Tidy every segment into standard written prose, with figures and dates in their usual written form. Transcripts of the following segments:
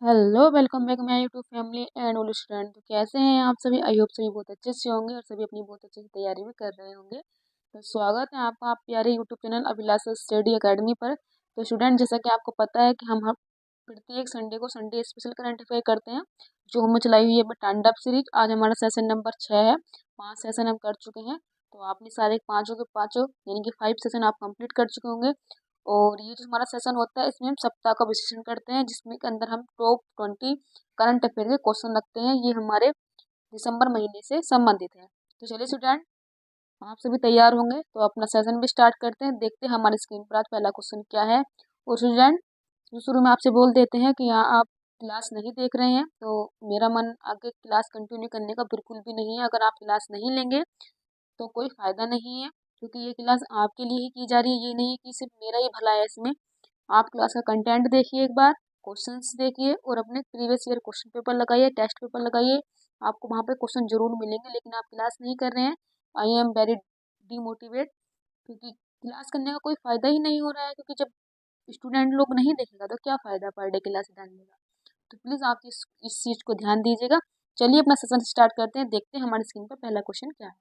Hello, welcome back my YouTube family and old student. तो कैसे हैं आप सभी? आई होप सभी बहुत अच्छे से होंगे और सभी अपनी बहुत अच्छे से तैयारी भी कर रहे होंगे। तो स्वागत है आपका आप प्यारे यूट्यूब चैनल अभिलाषा स्टडी अकेडमी पर। तो स्टूडेंट, जैसा कि आपको पता है कि हम प्रत्येक संडे को संडे स्पेशल करंट अफेयर करते हैं, जो हमें चलाई हुई है तांडव सीरीज। आज हमारा सेशन नंबर 6 है। 5 सेशन हम कर चुके हैं। तो आपने सारे पाँचों के पाँचों यानी कि 5 सेशन आप कंप्लीट कर चुके होंगे। और ये जो हमारा सेशन होता है, इसमें हम सप्ताह का विश्लेषण करते हैं, जिसमें के अंदर हम टॉप 20 करंट अफेयर के क्वेश्चन रखते हैं। ये हमारे दिसंबर महीने से संबंधित है। तो चलिए स्टूडेंट, आप सभी तैयार होंगे तो अपना सेशन भी स्टार्ट करते हैं। देखते हैं हमारी स्क्रीन पर आज पहला क्वेश्चन क्या है। और स्टूडेंट, शुरू में आपसे बोल देते हैं कि यहाँ आप क्लास नहीं देख रहे हैं, तो मेरा मन आगे क्लास कंटिन्यू करने का बिल्कुल भी नहीं है। अगर आप क्लास नहीं लेंगे तो कोई फ़ायदा नहीं है, क्योंकि ये क्लास आपके लिए ही की जा रही है। ये नहीं है कि सिर्फ मेरा ही भला है इसमें। आप क्लास का कंटेंट देखिए, एक बार क्वेश्चंस देखिए और अपने प्रीवियस ईयर क्वेश्चन पेपर लगाइए, टेस्ट पेपर लगाइए। आपको वहाँ पे क्वेश्चन जरूर मिलेंगे, लेकिन आप क्लास नहीं कर रहे हैं। आई एम वेरी डीमोटिवेट, क्योंकि क्लास करने का कोई फ़ायदा ही नहीं हो रहा है। क्योंकि जब स्टूडेंट लोग नहीं देखेगा तो क्या फ़ायदा पर डे क्लास डालने का। तो प्लीज़ आप इस चीज़ को ध्यान दीजिएगा। चलिए अपना सेशन स्टार्ट करते हैं। देखते हैं हमारी स्क्रीन पर पहला क्वेश्चन क्या है।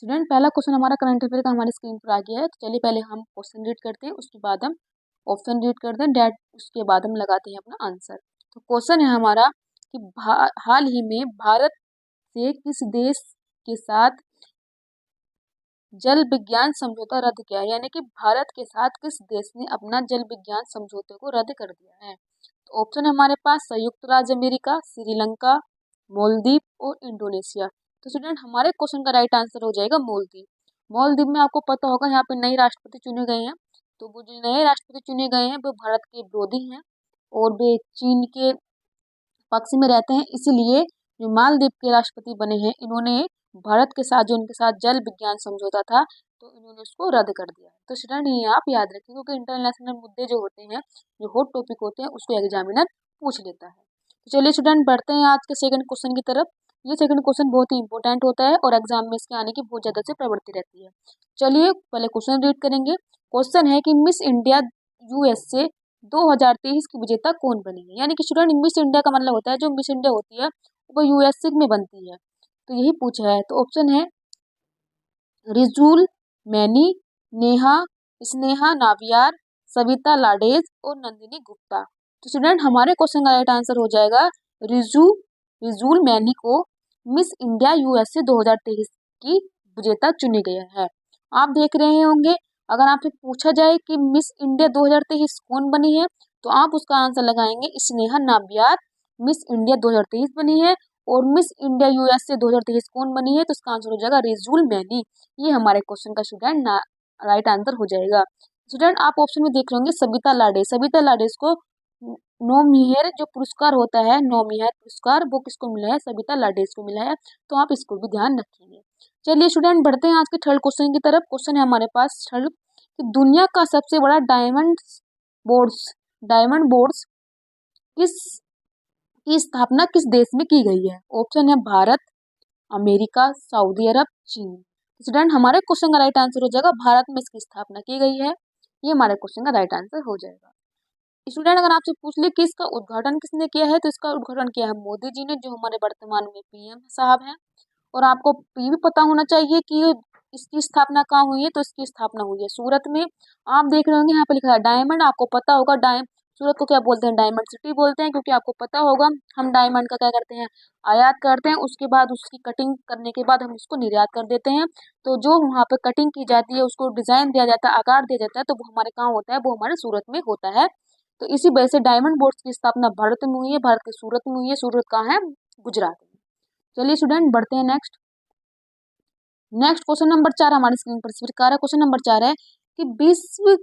स्टूडेंट, पहला क्वेश्चन हमारा करंट अफेयर का हमारी स्क्रीन पर आ गया है। तो चलिए पहले हम क्वेश्चन रीड करते हैं, उसके बाद हम ऑप्शन रीड करते हैं, डेट उसके बाद हम लगाते हैं अपना आंसर। तो क्वेश्चन है हमारा कि हाल ही में भारत से किस देश के साथ जल विज्ञान समझौता रद्द किया है, यानी कि भारत के साथ किस देश ने अपना जल विज्ञान समझौते को रद्द कर दिया है। तो ऑप्शन है हमारे पास संयुक्त राज्य अमेरिका, श्रीलंका, मालदीव और इंडोनेशिया। तो स्टूडेंट, हमारे क्वेश्चन का राइट आंसर हो जाएगा मालदीव। मालदीव में आपको पता होगा यहाँ पे नए राष्ट्रपति चुने गए हैं। तो वो जो नए राष्ट्रपति चुने गए हैं वो भारत के विरोधी हैं और वे चीन के पक्ष में रहते हैं। इसलिए जो मालदीव के राष्ट्रपति बने हैं, इन्होंने भारत के साथ जो उनके साथ जल विज्ञान समझौता था, तो इन्होंने उसको रद्द कर दिया है। तो स्टूडेंट, ये आप याद रखें, क्योंकि इंटरनेशनल मुद्दे जो होते हैं, जो हॉट टॉपिक होते हैं, उसको एग्जामिनर पूछ लेता है। तो चलिए स्टूडेंट, बढ़ते हैं आज के सेकंड क्वेश्चन की तरफ। ये सेकंड क्वेश्चन बहुत ही इंपॉर्टेंट होता है और एग्जाम में इसके आने की बहुत ज़्यादा से प्रवृत्ति रहती है। चलिए पहले क्वेश्चन रीड करेंगे। क्वेश्चन है कि मिस इंडिया यूएसए 2023 की विजेता कौन बनी है। यानी कि स्टूडेंट, मिस इंडिया का मतलब होता है जो मिस इंडिया होती है वो यूएसए में बनती है। तो यही पूछा है। तो ऑप्शन है रिजुल मैनी, नेहा, स्नेहा नावियार, सविता लाडेज और नंदिनी गुप्ता। तो स्टूडेंट, हमारे क्वेश्चन का राइट आंसर हो जाएगा रिजू रिजुल मैनी को मिस इंडिया यूएसए 2023 की विजेता चुनी गई है। आप देख रहे होंगे, अगर आपसे पूछा जाए कि मिस इंडिया 2023 कौन बनी है, तो आप उसका आंसर लगाएंगे स्नेहा नाबियार मिस इंडिया 2023 बनी है। और मिस इंडिया यूएसए 2023 कौन बनी है, तो इसका आंसर हो जाएगा रिजुल मैनी। ये हमारे क्वेश्चन का स्टूडेंट राइट आंसर हो जाएगा। स्टूडेंट, आप ऑप्शन में देख रहे होंगे सविता लाडे। सविता लाडेज को नोमिहेर जो पुरस्कार होता है, नोमिहेर पुरस्कार, वो किसको मिला है? सविता लाडेज को मिला है। तो आप इसको भी ध्यान रखेंगे। चलिए स्टूडेंट, बढ़ते हैं आज के थर्ड क्वेश्चन की तरफ। क्वेश्चन है हमारे पास थर्ड कि दुनिया का सबसे बड़ा डायमंड बोर्ड्स किस की स्थापना किस देश में की गई है। ऑप्शन है भारत, अमेरिका, सऊदी अरब, चीन। स्टूडेंट, हमारे क्वेश्चन का राइट आंसर हो जाएगा भारत में इसकी स्थापना की गई है। ये हमारे क्वेश्चन का राइट आंसर हो जाएगा। स्टूडेंट, अगर आपसे पूछ ले कि इसका उद्घाटन किसने किया है, तो इसका उद्घाटन किया है मोदी जी ने, जो हमारे वर्तमान में पीएम साहब हैं। और आपको ये भी पता होना चाहिए कि इसकी स्थापना कहाँ हुई है, तो इसकी स्थापना हुई है सूरत में। आप देख रहे होंगे यहाँ पे लिखा है डायमंड। आपको पता होगा सूरत को क्या बोलते हैं? डायमंड सिटी बोलते हैं, क्योंकि आपको पता होगा हम डायमंड का क्या करते हैं? आयात करते हैं, उसके बाद उसकी कटिंग करने के बाद हम उसको निर्यात कर देते हैं। तो जो वहाँ पे कटिंग की जाती है, उसको डिजाइन दिया जाता है, आकार दिया जाता है, तो वो हमारे कहाँ होता है? वो हमारे सूरत में होता है। तो इसी वजह से डायमंड बोर्ड्स की स्थापना भारत में हुई है, भारत के सूरत में हुई है। सूरत कहाँ है? गुजरात में। चलिए स्टूडेंट, बढ़ते हैं नेक्स्ट क्वेश्चन नंबर 4 हमारी स्क्रीन पर स्वीकार है। क्वेश्चन नंबर 4 है कि विश्व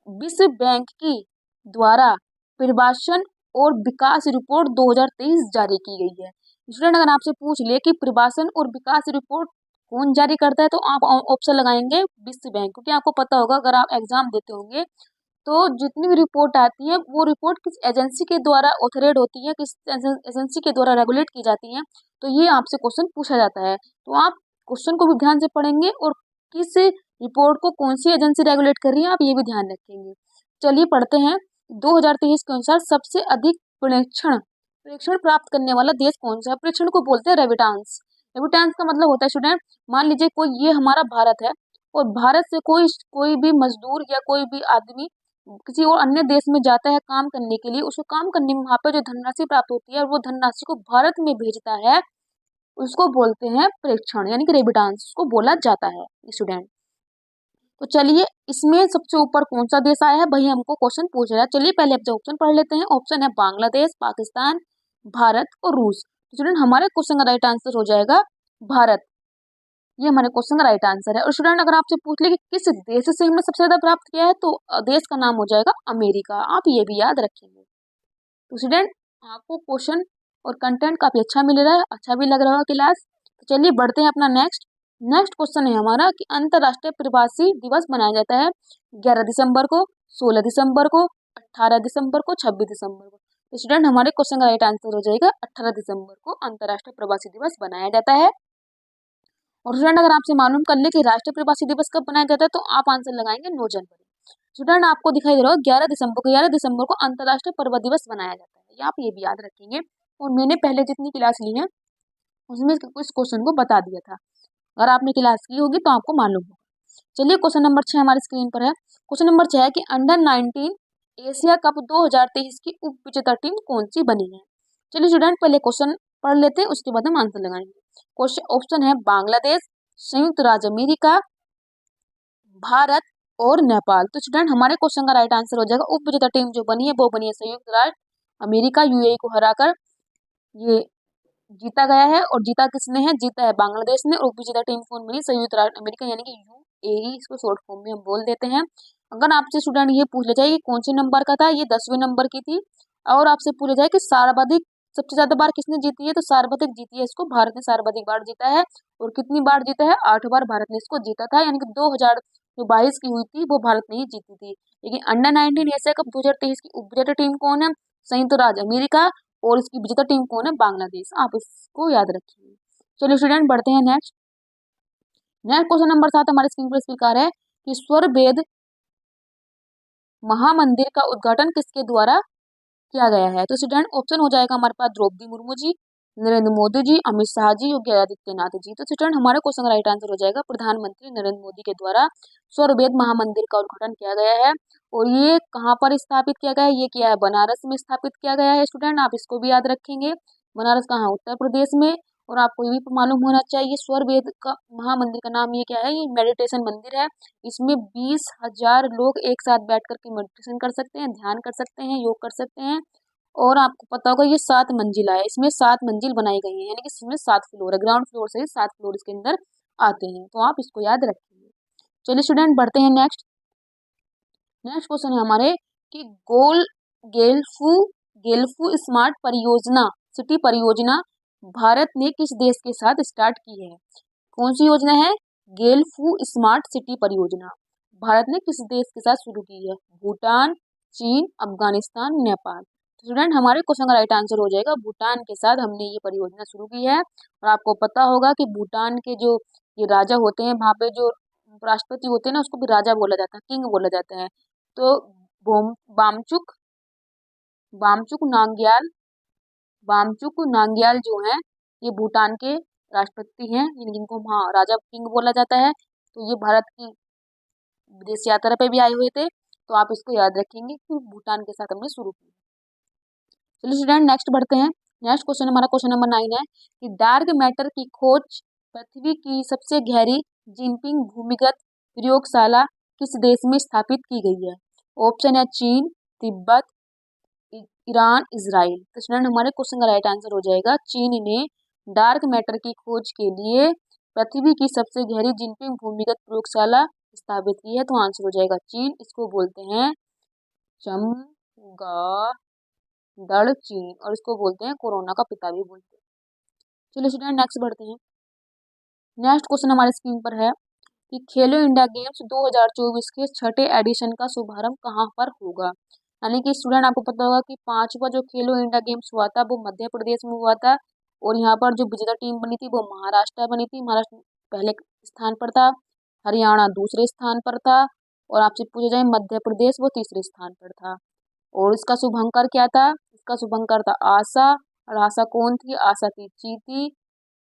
विश्व बैंक की द्वारा प्रवासन और विकास रिपोर्ट 2023 जारी की गई है। स्टूडेंट, अगर आपसे पूछ ले कि प्रवासन और विकास रिपोर्ट कौन जारी करता है, तो आप ऑप्शन लगाएंगे विश्व बैंक, क्योंकि आपको पता होगा अगर आप एग्जाम देते होंगे तो जितनी भी रिपोर्ट आती है, वो रिपोर्ट किस एजेंसी के द्वारा ऑथराइज होती है, किस एजेंसी के द्वारा रेगुलेट की जाती है। तो ये आपसे क्वेश्चन पूछा जाता है। तो आप क्वेश्चन को भी ध्यान से पढ़ेंगे और किस रिपोर्ट को कौन सी एजेंसी रेगुलेट कर रही है, आप ये भी ध्यान रखेंगे। चलिए पढ़ते हैं। 2023 के अनुसार सबसे अधिक प्रेक्षण प्रेक्षण प्राप्त करने वाला देश कौन सा है? प्रेक्षण को बोलते हैं रेविटांस। रेविटांस का मतलब होता है स्टूडेंट, मान लीजिए कोई ये हमारा भारत है और भारत से कोई कोई भी मजदूर या कोई भी आदमी किसी और अन्य देश में जाता है काम करने के लिए, उसको काम करने में वहां पे जो धनराशि प्राप्त होती है वो धनराशि को भारत में भेजता है, उसको बोलते हैं प्रेक्षण यानी कि रेमिटांस, उसको बोला जाता है स्टूडेंट। तो चलिए इसमें सबसे ऊपर कौन सा देश आया है भाई, हमको क्वेश्चन पूछ रहा है। चलिए पहले अब ऑप्शन पढ़ लेते हैं। ऑप्शन है बांग्लादेश, पाकिस्तान, भारत और रूस। तो स्टूडेंट हमारे क्वेश्चन का राइट आंसर हो जाएगा भारत। ये हमारे क्वेश्चन का राइट आंसर है। और स्टूडेंट अगर आपसे पूछ ले कि किस देश से हमने सबसे ज्यादा प्राप्त किया है, तो देश का नाम हो जाएगा अमेरिका। आप ये भी याद रखेंगे। तो स्टूडेंट आपको क्वेश्चन और कंटेंट काफी अच्छा मिल रहा है, अच्छा भी लग रहा होगा क्लास। तो चलिए बढ़ते हैं अपना नेक्स्ट क्वेश्चन है हमारा कि अंतर्राष्ट्रीय प्रवासी दिवस मनाया जाता है 11 दिसंबर को, 16 दिसंबर को, 18 दिसंबर को, 26 दिसंबर को। तो स्टूडेंट हमारे क्वेश्चन का राइट आंसर हो जाएगा 18 दिसंबर को अंतर्राष्ट्रीय प्रवासी दिवस मनाया जाता है। और स्टूडेंट अगर आपसे मालूम कर ले कि राष्ट्रीय प्रवासी दिवस कब मनाया जाता है, तो आप आंसर लगाएंगे 9 जनवरी। स्टूडेंट आपको दिखाई दे रहा हो 11 दिसंबर को अंतर्राष्ट्रीय पर्वत दिवस मनाया जाता है, ये आप ये भी याद रखेंगे। और मैंने पहले जितनी क्लास ली है उसमें इस क्वेश्चन को बता दिया था, अगर आपने क्लास की होगी तो आपको मालूम होगा। चलिए क्वेश्चन नंबर 6 हमारी स्क्रीन पर है। क्वेश्चन नंबर 6 है कि अंडर 19 एशिया कप 2023 की उप विजेता टीम कौन सी बनी है। चलिए स्टूडेंट पहले क्वेश्चन पढ़ लेते हैं, उसके बाद हम आंसर लगाएंगे। क्वेश्चन ऑप्शन है बांग्लादेश, संयुक्त राज्य अमेरिका, भारत और नेपाल। तो स्टूडेंट हमारे क्वेश्चन का राइट आंसर हो जाएगा उप विजेता टीम जो बनी है वो बनी है संयुक्त राज्य अमेरिका, यूएई को हराकर ये जीता गया है। और जीता किसने है, जीता है बांग्लादेश ने। और उप विजेता टीम कौन बनी, संयुक्त राज्य अमेरिका यानी कि यूएई, इसको शॉर्ट फॉर्म में हम बोल देते हैं। अगर आपसे स्टूडेंट ये पूछ ले जाए कि कौन से नंबर का था, ये 10वें नंबर की थी। और आपसे पूछा जाए कि सर्वाधिक सबसे ज्यादा बार किसने जीती है, तो सर्वाधिक जीती है इसको भारत ने, सर्वाधिक बार जीता है। और कितनी बार जीता है, 8 बार भारत ने इसको जीता था, यानी कि 2022 की हुई थी वो भारत ने ही जीती थी। लेकिन अंडर 19 एशिया कप 2023 की उप विजेता टीम कौन है, संयुक्त राज्य अमेरिका। और इसकी विजेता टीम कौन है, बांग्लादेश। आप इसको याद रखिए। चलिए स्टूडेंट बढ़ते हैं नेक्स्ट क्वेश्चन नंबर 7 हमारे स्क्रीन पर इस प्रकार है कि स्वर वेद महामंदिर का उद्घाटन किसके द्वारा किया गया है। तो स्टूडेंट ऑप्शन हो जाएगा हमारे पास द्रौपदी मुर्मू जी, नरेंद्र मोदी जी, अमित शाह जी, योगी आदित्यनाथ जी। तो स्टूडेंट हमारे क्वेश्चन का राइट आंसर हो जाएगा प्रधानमंत्री नरेंद्र मोदी के द्वारा स्वरवेद महामंदिर का उद्घाटन किया गया है। और ये कहाँ पर स्थापित किया गया है, ये किया है बनारस में स्थापित किया गया है। स्टूडेंट आप इसको भी याद रखेंगे, बनारस कहाँ, उत्तर प्रदेश में। और आपको ये भी मालूम होना चाहिए स्वरवेद का महामंदिर का नाम ये क्या है, ये मेडिटेशन मंदिर है। इसमें 20,000 लोग एक साथ बैठ करके मेडिटेशन कर सकते हैं, ध्यान कर सकते हैं, योग कर सकते हैं। और आपको पता होगा ये 7 मंजिला है, इसमें 7 मंजिल बनाई गई है, यानी कि इसमें 7 फ्लोर है, ग्राउंड फ्लोर से 7 फ्लोर इसके अंदर आते हैं। तो आप इसको याद रखिए। चलिए स्टूडेंट बढ़ते हैं नेक्स्ट क्वेश्चन है हमारे कि गोल गेल्फू गेल्फू स्मार्ट परियोजना सिटी परियोजना भारत ने किस देश के साथ स्टार्ट की है। कौन सी योजना है, गेल्फू स्मार्ट सिटी परियोजना भारत ने किस देश के साथ शुरू की है, भूटान, चीन, अफगानिस्तान, नेपाल। स्टूडेंट हमारे क्वेश्चन का राइट आंसर हो जाएगा भूटान के साथ हमने ये परियोजना शुरू की है। और आपको पता होगा कि भूटान के जो ये राजा होते हैं, वहाँ पे जो राष्ट्रपति होते हैं ना, उसको भी राजा बोला जाता है, किंग बोला जाता है। तो बामचुक बामचुक नांग्याल बामचुक नांग्याल जो है ये भूटान के राष्ट्रपति हैं, जिनको वहाँ राजा किंग बोला जाता है। तो ये भारत की विदेश यात्रा पे भी आए हुए थे। तो आप इसको याद रखेंगे कि भूटान के साथ हमने शुरू की। चलिए स्टूडेंट नेक्स्ट बढ़ते हैं। नेक्स्ट क्वेश्चन हमारा क्वेश्चन नंबर 9 है कि डार्क मैटर की खोज पृथ्वी की सबसे गहरी जिनपिंग भूमिगत प्रयोगशाला किस देश में स्थापित की गई है। ऑप्शन है चीन, तिब्बत, ईरान, इजराइल। तो स्टूडेंट हमारे क्वेश्चन का राइट आंसर हो जाएगा चीन ने डार्क मैटर की खोज के लिए पृथ्वी की सबसे गहरी जिनपिंग भूमिगत प्रयोगशाला स्थापित की है। तो आंसर हो जाएगा चीन, इसको बोलते हैं चमगादड़ चीन, और इसको बोलते हैं कोरोना का पिता भी बोलते हैं। चलिए स्टूडेंट नेक्स्ट बढ़ते हैं। नेक्स्ट क्वेश्चन हमारे स्क्रीन पर है कि खेलो इंडिया गेम्स 2024 के छठे एडिशन का शुभारंभ कहाँ पर होगा। यानी कि स्टूडेंट आपको पता होगा कि 5वां जो खेलो इंडिया गेम्स हुआ था वो मध्य प्रदेश में हुआ था। और यहाँ पर जो विजेता टीम बनी थी वो महाराष्ट्र बनी थी, महाराष्ट्र पहले स्थान पर था, हरियाणा दूसरे स्थान पर था, और आपसे पूछा जाए मध्य प्रदेश वो तीसरे स्थान पर था। और इसका शुभंकर क्या था? इसका शुभंकर था आशा। और आशा कौन थी? आशा थी चींटी,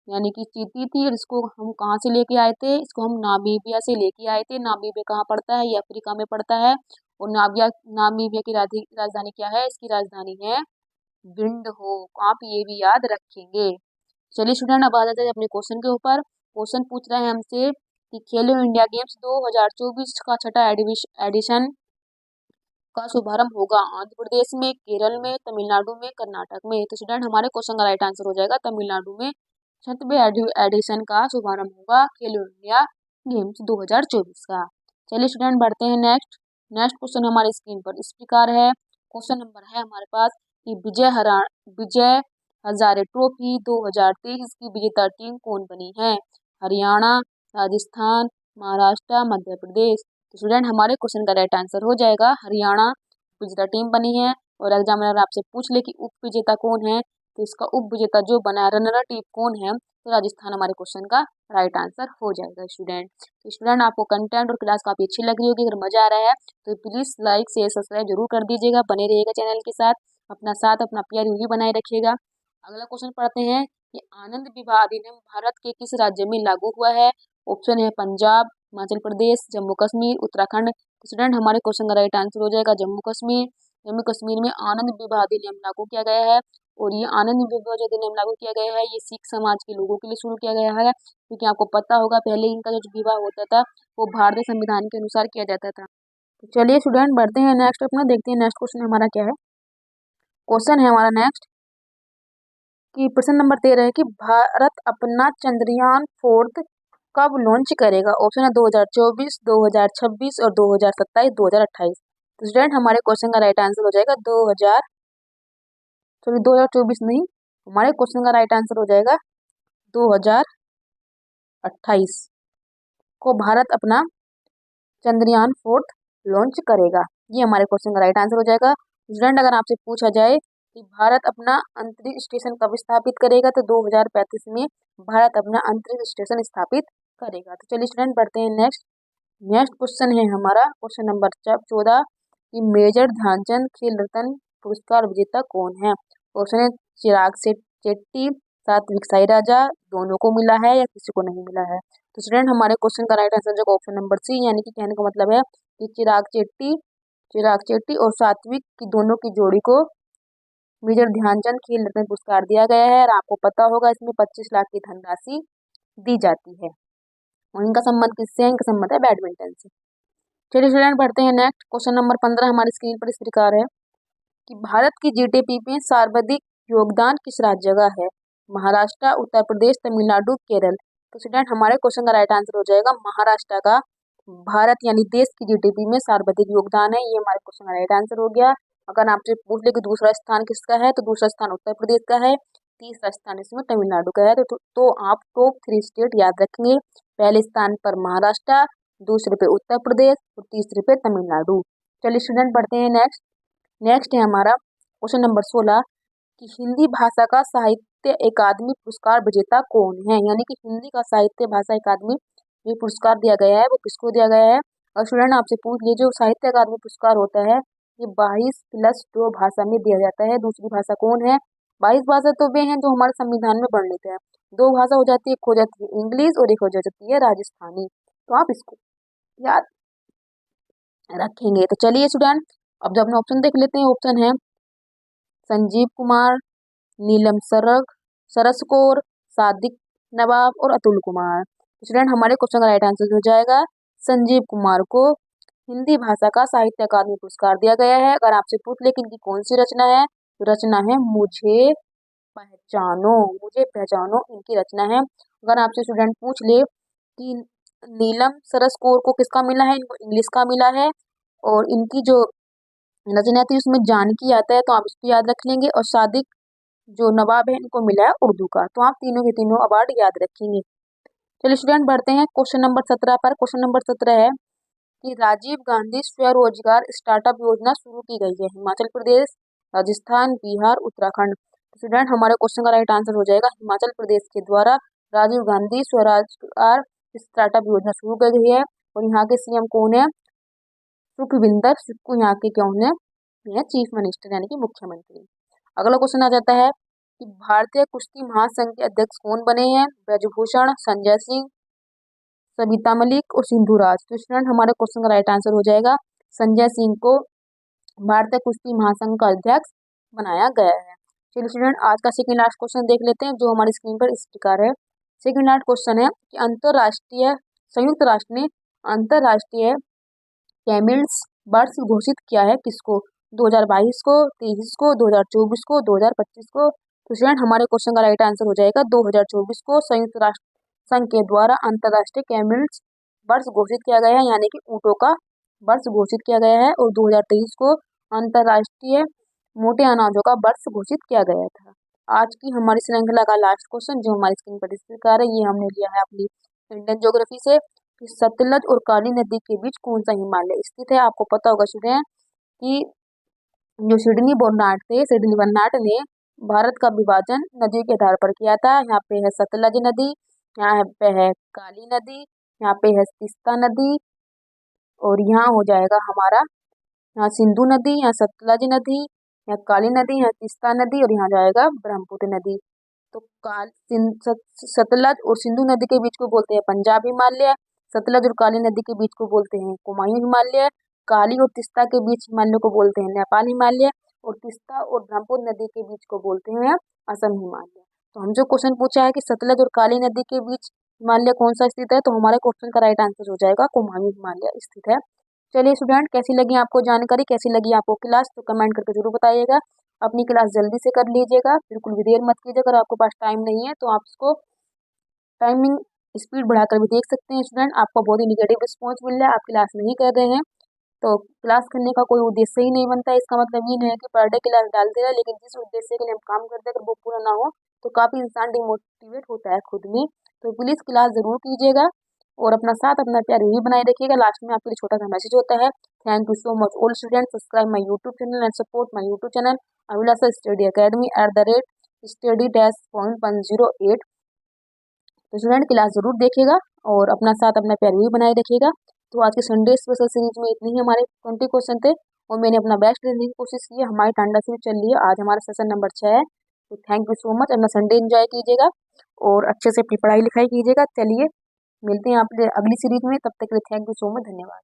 यानी कि चींटी थी। और इसको हम कहाँ से लेके आए थे? इसको हम नामीबिया से लेके आए थे। नामीबिया कहाँ पड़ता है? ये अफ्रीका में पड़ता है। और नामीबिया की राजधानी क्या है? इसकी राजधानी है विंडहोक। आप ये भी याद रखेंगे। चलिए स्टूडेंट, अब आ जाते हैं अपने क्वेश्चन के ऊपर। क्वेश्चन पूछ रहा है हमसे कि खेलो इंडिया गेम्स 2024 का छठा एडिशन का शुभारंभ होगा आंध्र प्रदेश में, केरल में, तमिलनाडु में, कर्नाटक में। तो स्टूडेंट, हमारे क्वेश्चन का राइट आंसर हो जाएगा तमिलनाडु में छठवें एडिशन का शुभारंभ होगा खेलो इंडिया गेम्स 2024 का। चलिए स्टूडेंट, बढ़ते हैं नेक्स्ट। नेक्स्ट क्वेश्चन हमारी स्क्रीन पर इस प्रकार है। क्वेश्चन नंबर है हमारे पास कि विजय हजारे ट्रॉफी 2023 की विजेता टीम कौन बनी है? हरियाणा, राजस्थान, महाराष्ट्र, मध्य प्रदेश। तो स्टूडेंट, हमारे क्वेश्चन का राइट आंसर हो जाएगा हरियाणा विजेता टीम बनी है। और एग्जामिनर आपसे पूछ ले कि उप विजेता कौन है, तो इसका उप विजेता जो बना है, रनर अप कौन है, तो राजस्थान हमारे क्वेश्चन का राइट आंसर हो जाएगा स्टूडेंट। तो स्टूडेंट, आपको कंटेंट और क्लास काफी अच्छी लग रही होगी, अगर मजा आ रहा है तो प्लीज लाइक शेयर सब्सक्राइब जरूर कर दीजिएगा, बने रहिएगा चैनल के साथ, अपना प्यार यूं ही बनाए रखिएगा। अगला क्वेश्चन पढ़ते हैं कि आनंद विवाह अधिनियम भारत के किस राज्य में लागू हुआ है? ऑप्शन है पंजाब, हिमाचल प्रदेश, जम्मू कश्मीर, उत्तराखंड। तो स्टूडेंट, हमारे क्वेश्चन का राइट आंसर हो जाएगा जम्मू कश्मीर। जम्मू कश्मीर में आनंद विवाह अधिनियम लागू किया गया है। और ये आनंद विवाह जो अधिनियम लागू किया गया है, ये सिख समाज के लोगों के लिए शुरू किया गया है, क्योंकि आपको पता होगा पहले इनका जो विवाह होता था वो भारतीय संविधान के अनुसार किया जाता था। तो चलिए स्टूडेंट, बढ़ते हैं नेक्स्ट अपना, देखते हैं नेक्स्ट क्वेश्चन हमारा क्या है। क्वेश्चन है हमारा नेक्स्ट कि प्रश्न नंबर 13 है कि भारत अपना चंद्रयान-4 कब लॉन्च करेगा? ऑप्शन है 2024, 2026 और 2027, 2028। तो स्टूडेंट, हमारे क्वेश्चन का राइट आंसर हो जाएगा 2024 नहीं, हमारे क्वेश्चन का राइट आंसर हो जाएगा 2028 को भारत अपना चंद्रयान-4 लॉन्च करेगा। ये हमारे क्वेश्चन का राइट आंसर हो जाएगा। स्टूडेंट, अगर आपसे पूछा जाए कि भारत अपना अंतरिक्ष स्टेशन कब स्थापित करेगा, तो 2035 में भारत अपना अंतरिक्ष स्टेशन स्थापित करेगा। तो चलिए स्टूडेंट, बढ़ते हैं नेक्स्ट। नेक्स्ट क्वेश्चन है हमारा क्वेश्चन नंबर 14 कि मेजर ध्यानचंद खेल रत्न पुरस्कार विजेता कौन है? ऑप्शन है चिराग शेट्टी, सात्विक साईराजा, दोनों को मिला है या किसी को नहीं मिला है। तो स्टूडेंट, हमारे क्वेश्चन का राइट आंसर जो ऑप्शन नंबर सी, यानी कि कहने का मतलब है कि चिराग शेट्टी और सात्विक की दोनों की जोड़ी को मेजर ध्यानचंद खेल रत्न पुरस्कार दिया गया है। और आपको पता होगा इसमें 25 लाख की धनराशि दी जाती है। और इनका संबंध किससे है? इनका संबंध है बैडमिंटन से। चलिए स्टूडेंट, बढ़ते हैं नेक्स्ट। क्वेश्चन नंबर 15 हमारी स्क्रीन पर इस प्रकार है कि भारत की जीडीपी में सर्वाधिक योगदान किस राज्य का है? महाराष्ट्र, उत्तर प्रदेश, तमिलनाडु, केरल। तो स्टूडेंट, हमारे क्वेश्चन का राइट आंसर हो जाएगा महाराष्ट्र का भारत यानी देश की जीडीपी में सर्वाधिक योगदान है। ये हमारे क्वेश्चन का राइट आंसर हो गया। अगर आपसे पूछ ले कि दूसरा स्थान किसका है, तो दूसरा स्थान उत्तर प्रदेश का है, तीसरा स्थान इसमें तमिलनाडु का है। तो आप टॉप 3 स्टेट याद रखेंगे। पहले स्थान पर महाराष्ट्र, दूसरे पे उत्तर प्रदेश और तीसरे पे तमिलनाडु। चलिए स्टूडेंट, बढ़ते हैं नेक्स्ट। नेक्स्ट है हमारा क्वेश्चन नंबर 16 कि हिंदी भाषा का साहित्य अकादमी पुरस्कार विजेता कौन है? यानी कि हिंदी का साहित्य भाषा अकादमी ये पुरस्कार दिया गया है, वो किसको दिया गया है? और स्टूडेंट, आपसे पूछ लीजिए जो साहित्य अकादमी पुरस्कार होता है ये 22+2 भाषा में दिया जाता है। दूसरी भाषा कौन है? 22 भाषा तो वे हैं जो हमारे संविधान में वर्णित है। 2 भाषा हो जाती है, एक हो जाती है इंग्लिश और एक हो जाती है राजस्थानी। तो आप इसको याद रखेंगे। तो चलिए स्टूडेंट, अब जब अपने ऑप्शन देख लेते हैं। ऑप्शन है संजीव कुमार, नीलम सरस कौर, सादिक नवाब और अतुल कुमार। स्टूडेंट, हमारे क्वेश्चन का राइट आंसर हो जाएगा संजीव कुमार को हिंदी भाषा का साहित्य अकादमी पुरस्कार दिया गया है। अगर आपसे पूछ ले कि इनकी कौन सी रचना है, तो रचना है मुझे पहचानो इनकी रचना है। अगर आपसे स्टूडेंट पूछ ले कि नीलम सरस कौर को किसका मिला है, इनको इंग्लिश का मिला है, और इनकी जो रचना थी उसमें जानकी आता है, तो आप इसको याद रख लेंगे। और सादिक जो नवाब है इनको मिला है उर्दू का। तो आप तीनों के तीनों अवार्ड याद रखेंगे। चलिए स्टूडेंट, बढ़ते हैं क्वेश्चन नंबर 17 पर। क्वेश्चन नंबर 17 है कि राजीव गांधी स्वरोजगार स्टार्टअप योजना शुरू की गई है हिमाचल प्रदेश, राजस्थान, बिहार, उत्तराखंड। स्टूडेंट, हमारे क्वेश्चन का राइट आंसर हो जाएगा हिमाचल प्रदेश के द्वारा राजीव गांधी स्वरोजगार स्टार्टअप योजना शुरू की गई है। और यहाँ के सीएम कौन है? सुखविंदर सुक्खू यहाँ के कौन है? में है चीफ मिनिस्टर यानी कि मुख्यमंत्री। अगला क्वेश्चन आ जाता है कि भारतीय कुश्ती महासंघ के अध्यक्ष कौन बने हैं? ब्रजभूषण, संजय सिंह, सविता मलिक और सिंधु राज। तो स्टूडेंट हमारे क्वेश्चन का राइट आंसर हो जाएगा संजय सिंह को भारतीय कुश्ती महासंघ का अध्यक्ष बनाया गया है। चलिए स्टूडेंट आज का सेकंड लास्ट क्वेश्चन देख लेते हैं जो हमारी स्क्रीन पर इस प्रकार है। सेकंड लास्ट क्वेश्चन है कि संयुक्त राष्ट्र ने अंतरराष्ट्रीय कैमिल्स वर्ष घोषित किया है किसको? 2022 को, 23 को, 2024 को, 2025 को। तो स्टूडेंट हमारे क्वेश्चन का राइट आंसर हो जाएगा 2024 को संयुक्त राष्ट्र संघ के द्वारा अंतरराष्ट्रीय कैमिल्स वर्ष घोषित किया गया है यानी कि ऊँटों का वर्ष घोषित किया गया है। और 2023 को अंतरराष्ट्रीय मोटे अनाजों का वर्ष घोषित किया गया था। आज की हमारी श्रृंखला का लास्ट क्वेश्चन जो हमारी स्क्रीन पर इस प्रकार है, ये हमने लिया है अपनी इंडियन ज्योग्राफी से कि सतलज और काली नदी के बीच कौन सा हिमालय स्थित है? आपको पता होगा स्टूडेंट कि जो सिडनी बर्नार्ड ने भारत का विभाजन नदी के आधार पर किया था। यहाँ पे है सतलज नदी, यहाँ पे है काली नदी, यहाँ पे है तीस्ता नदी और यहाँ हो जाएगा हमारा यहाँ सिंधु नदी, यहाँ सतलज नदी, यहाँ काली नदी, यहाँ तीस्ता नदी और यहाँ जाएगा ब्रह्मपुत्र नदी। तो सतलज और सिंधु नदी के बीच को बोलते हैं पंजाब हिमालय, सतलज और काली नदी के बीच को बोलते हैं कुमायूं हिमालय, काली और तीस्ता के बीच हिमालय को बोलते हैं नेपाल हिमालय और तीस्ता और ब्रह्मपुत्र नदी के बीच को बोलते हैं असम हिमालय। तो हम जो क्वेश्चन पूछा है कि सतलज और काली नदी के बीच हिमालय कौन सा स्थित है, तो हमारे क्वेश्चन का राइट आंसर हो जाएगा कुमायूं हिमालय स्थित है। चलिए स्टूडेंट कैसी लगी आपको जानकारी, कैसी लगी आपको क्लास, तो कमेंट करके जरूर बताइएगा। अपनी क्लास जल्दी से कर लीजिएगा, बिल्कुल भी देर मत कीजिएगा। अगर आपके पास टाइम नहीं है तो आप इसको टाइमिंग स्पीड बढ़ाकर भी देख सकते हैं। स्टूडेंट आपको बहुत ही निगेटिव रिस्पॉन्स मिल रहा है, आप क्लास नहीं कर रहे हैं तो क्लास करने का कोई उद्देश्य ही नहीं बनता है। इसका मतलब ये नहीं है कि पर डे क्लास डालते रहे, लेकिन जिस उद्देश्य के लिए हम काम करते हैं अगर वो पूरा ना हो तो काफ़ी इंसान डिमोटिवेट होता है खुद में। तो प्लीज़ क्लास ज़रूर कीजिएगा और अपना साथ अपना प्यार यही बनाए रखिएगा। लास्ट में आपके लिए छोटा सा मैसेज होता है, thank you so much all student, subscribe my YouTube channel and support my YouTube channel Abhilasha study academy @study-108। तो स्टूडेंट क्लास जरूर देखिएगा और अपना साथ अपना प्यार भी बनाए रखिएगा। तो आज के संडे स्पेशल सीरीज में इतनी ही हमारे 20 क्वेश्चन थे और मैंने अपना बेस्ट देने की कोशिश की है। हमारी टांडा सीरीज चल रही है, आज हमारा सेशन नंबर 6 है। तो थैंक यू सो मच, अपना संडे एंजॉय कीजिएगा और अच्छे से अपनी पढ़ाई लिखाई कीजिएगा। चलिए मिलते हैं आप अगली सीरीज में, तब तक के लिए थैंक यू सो मच, धन्यवाद।